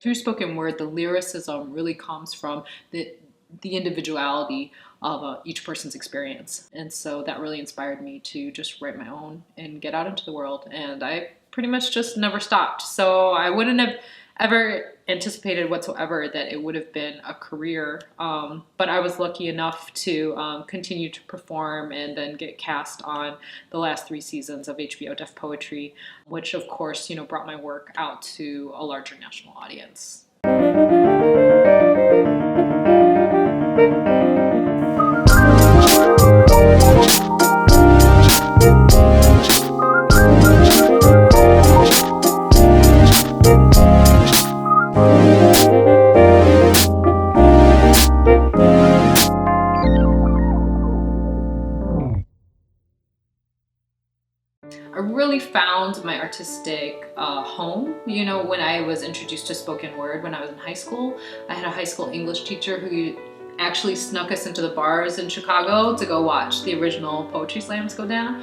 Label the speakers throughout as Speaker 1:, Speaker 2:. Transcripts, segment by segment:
Speaker 1: Through spoken word, the lyricism really comes from the individuality of each person's experience. And so that really inspired me to just write my own and get out into the world. And I pretty much just never stopped. So I wouldn't have ever anticipated whatsoever that it would have been a career. But I was lucky enough to continue to perform and then get cast on the last 3 seasons of HBO Def Poetry, which of course, brought my work out to a larger national audience. I really found my artistic home, when I was introduced to spoken word when I was in high school. I had a high school English teacher who actually snuck us into the bars in Chicago to go watch the original poetry slams go down.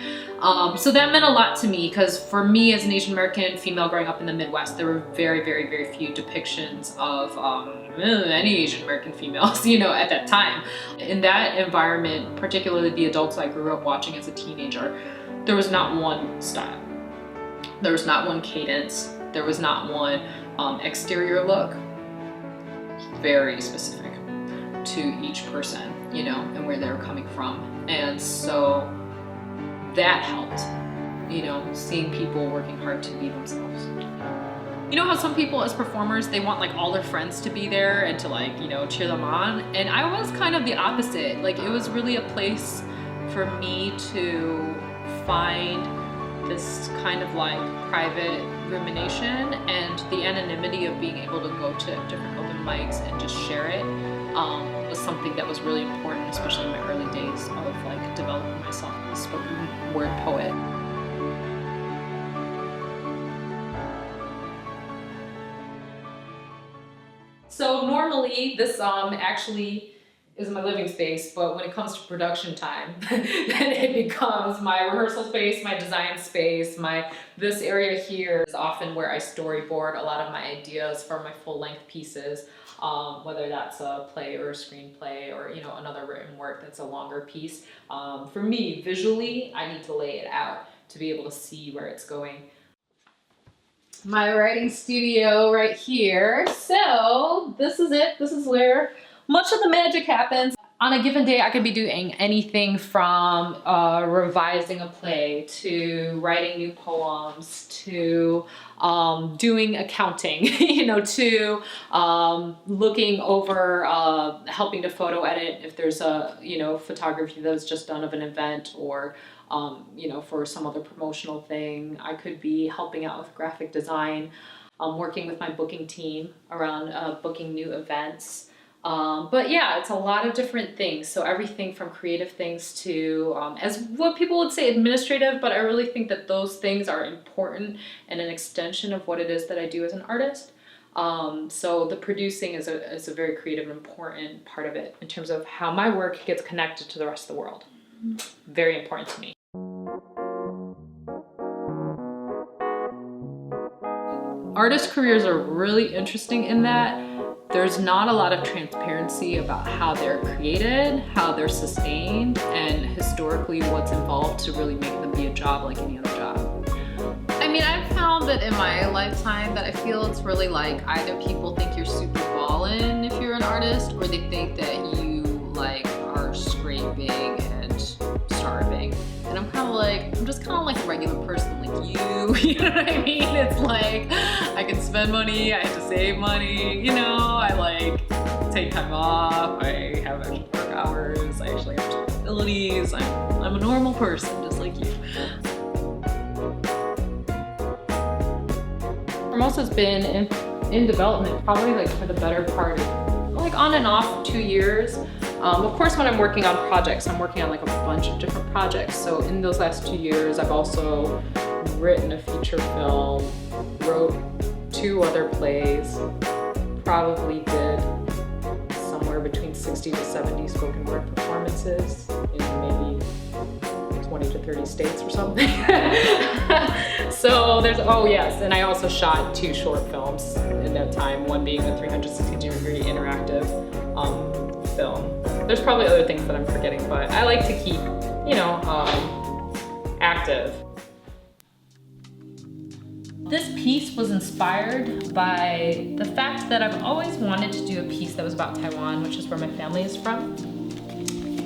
Speaker 1: So that meant a lot to me because for me as an Asian American female growing up in the Midwest, there were very, very, very few depictions of any Asian American females, at that time. In that environment, particularly the adults I grew up watching as a teenager, there was not one style. There was not one cadence. There was not one exterior look. Very specific to each person, and where they were coming from. And so that helped, seeing people working hard to be themselves. You know how some people as performers, they want all their friends to be there and to cheer them on? And I was kind of the opposite. It was really a place for me to find this kind of private rumination, and the anonymity of being able to go to different open mics and just share it was something that was really important, especially in my early days of developing myself as a spoken word poet. So normally this actually is my living space, but when it comes to production time, then it becomes my rehearsal space, my design space. This area here is often where I storyboard a lot of my ideas for my full-length pieces, whether that's a play or a screenplay or another written work that's a longer piece. For me, visually, I need to lay it out to be able to see where it's going. My writing studio right here. So this is it. This is where much of the magic happens. On a given day, I could be doing anything from revising a play to writing new poems to doing accounting, to looking over, helping to photo edit if there's a, photography that was just done of an event or, for some other promotional thing. I could be helping out with graphic design, working with my booking team around booking new events. But yeah, it's a lot of different things. So everything from creative things to, as what people would say, administrative, but I really think that those things are important and an extension of what it is that I do as an artist. So the producing is a very creative and important part of it in terms of how my work gets connected to the rest of the world. Very important to me. Artist careers are really interesting in that there's not a lot of transparency about how they're created, how they're sustained, and historically what's involved to really make them be a job like any other job. I mean, I've found that in my lifetime that I feel it's really either people think you're super ballin' if you're an artist, or they think that you are scraping and starving. And I'm just kind of like a regular person like you know what I mean? It's I can spend money, I have to save money, I take time off, I have extra work hours, I actually have responsibilities, I'm a normal person just like you. Formosa's been in development probably for the better part of on and off 2 years. Of course, when I'm working on projects, I'm working on a bunch of different projects. So in those last 2 years, I've also written a feature film, wrote 2 other plays, probably did somewhere between 60 to 70 spoken word performances in maybe 20 to 30 states or something. So there's, oh yes, and I also shot 2 short films in that time, one being a 360-degree interactive film. There's probably other things that I'm forgetting, but I like to keep, you know, active. This piece was inspired by the fact that I've always wanted to do a piece that was about Taiwan, which is where my family is from.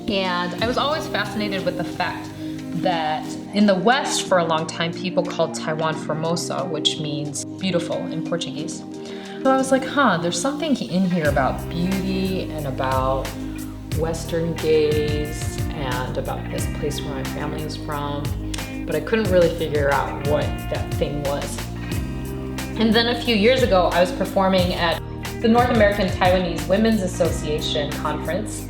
Speaker 1: And I was always fascinated with the fact that in the West for a long time, people called Taiwan Formosa, which means beautiful in Portuguese. So I was like, there's something in here about beauty and about Western gaze and about this place where my family is from, but I couldn't really figure out what that thing was. And then a few years ago, I was performing at the North American Taiwanese Women's Association conference.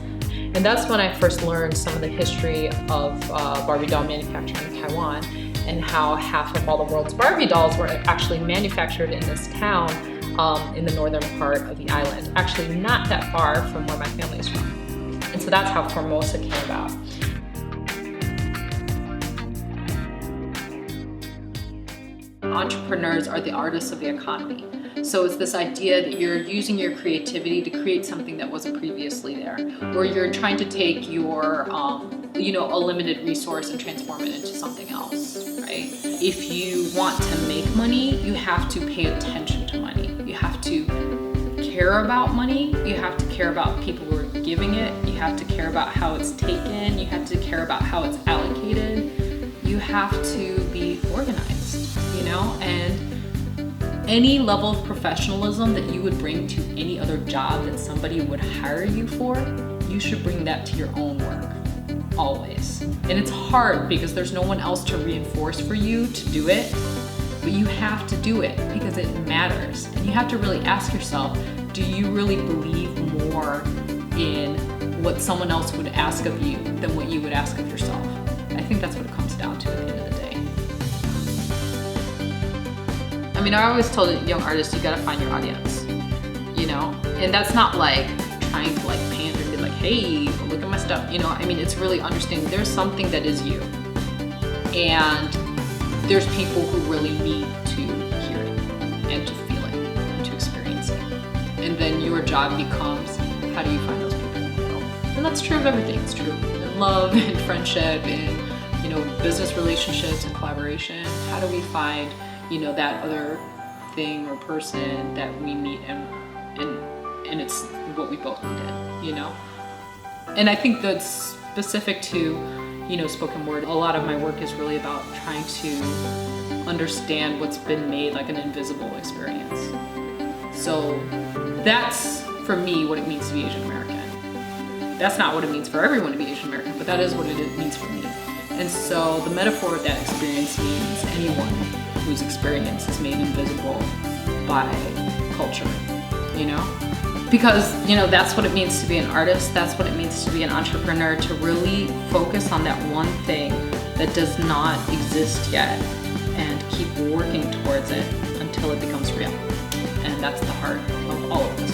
Speaker 1: And that's when I first learned some of the history of Barbie doll manufacturing in Taiwan and how half of all the world's Barbie dolls were actually manufactured in this town in the northern part of the island, actually not that far from where my family is from. And so that's how Formosa came about. Entrepreneurs are the artists of the economy. So it's this idea that you're using your creativity to create something that wasn't previously there, or you're trying to take your, you know, a limited resource and transform it into something else, right? If you want to make money, you have to pay attention to money. You have to care about money. You have to care about people who are giving it. You have to care about how it's taken. You have to care about how it's allocated. You have to be organized, you know, and any level of professionalism that you would bring to any other job that somebody would hire you for, you should bring that to your own work, always. And it's hard because there's no one else to reinforce for you to do it, but you have to do it because it matters. And you have to really ask yourself, do you really believe more in what someone else would ask of you than what you would ask of yourself? I think that's what it comes down to at the end of the day. I mean, I always told young artists, you gotta find your audience, you know? And that's not like trying to like pander and be like, hey, look at my stuff, you know? I mean, it's really understanding there's something that is you. And there's people who really need to hear it and to feel it and to experience it. And then your job becomes, how do you find those people in the world? And that's true of everything. It's true in love and friendship and, you know, business relationships and collaboration. How do we find, you know, that other thing or person that we meet and it's what we both needed, you know? And I think that's specific to, you know, spoken word. A lot of my work is really about trying to understand what's been made like an invisible experience. So that's, for me, what it means to be Asian American. That's not what it means for everyone to be Asian American, but that is what it means for me. And so the metaphor of that experience means anyone whose experience is made invisible by culture, you know? Because, you know, that's what it means to be an artist, that's what it means to be an entrepreneur, to really focus on that one thing that does not exist yet and keep working towards it until it becomes real. And that's the heart of all of this.